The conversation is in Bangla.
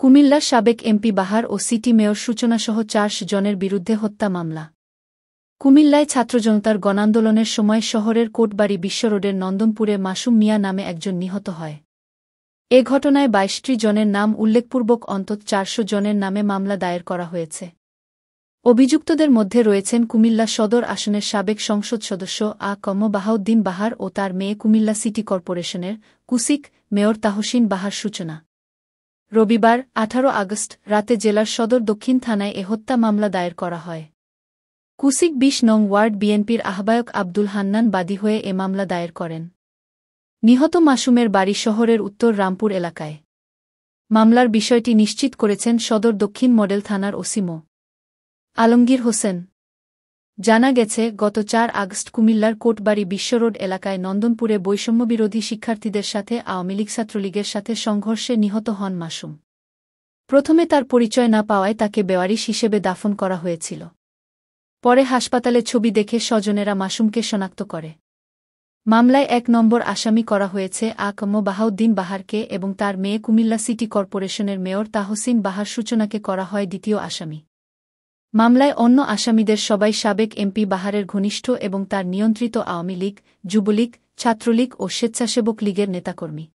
কুমিল্লার সাবেক এমপি বাহার ও সিটি মেয়র সূচনাসহ ৪ জনের বিরুদ্ধে হত্যা মামলা। কুমিল্লায় ছাত্রজনতার গণান্দোলনের সময় শহরের কোটবাড়ি বিশ্ব রোডের নন্দনপুরে মাসুম মিয়া নামে একজন নিহত হয়। এ ঘটনায় ২২টি জনের নাম উল্লেখপূর্বক অন্তত ৪০০ জনের নামে মামলা দায়ের করা হয়েছে। অভিযুক্তদের মধ্যে রয়েছেন কুমিল্লা সদর আসনের সাবেক সংসদ সদস্য আ.ক.ম বাহাউদ্দিন বাহার ও তার মেয়ে কুমিল্লা সিটি কর্পোরেশনের কুসিক মেয়র তাহসিন বাহার সূচনা। রবিবার ১৮ আগস্ট রাতে জেলার সদর দক্ষিণ থানায় এ হত্যা মামলা দায়ের করা হয়। কুসিক ২০ নং ওয়ার্ড বিএনপির আহ্বায়ক আব্দুল হান্নান বাদী হয়ে এ মামলা দায়ের করেন। নিহত মাসুমের বাড়ি শহরের উত্তর রামপুর এলাকায়। মামলার বিষয়টি নিশ্চিত করেছেন সদর দক্ষিণ মডেল থানার ওসি মো. আলমগীর হোসেন। জানা গেছে, গত ৪ আগস্ট কুমিল্লার কোটবাড়ি বিশ্ব রোড এলাকায় নন্দনপুরে বৈষম্যবিরোধী শিক্ষার্থীদের সাথে আওয়ামী লীগ ছাত্রলীগের সাথে সংঘর্ষে নিহত হন মাসুম। প্রথমে তার পরিচয় না পাওয়ায় তাকে বেওয়ারিশ হিসেবে দাফন করা হয়েছিল। পরে হাসপাতালে ছবি দেখে স্বজনেরা মাসুমকে শনাক্ত করে। মামলায় ১ নম্বর আসামি করা হয়েছে আ.ক.ম বাহাউদ্দিন বাহারকে এবং তার মেয়ে কুমিল্লা সিটি কর্পোরেশনের মেয়র তাহসিন বাহার সূচনাকে করা হয় দ্বিতীয় আসামি। মামলায় অন্য আসামিদের সবাই সাবেক এমপি বাহারের ঘনিষ্ঠ এবং তার নিয়ন্ত্রিত আওয়ামী লীগ, যুবলীগ, ছাত্রলীগ ও স্বেচ্ছাসেবক লীগের নেতাকর্মী।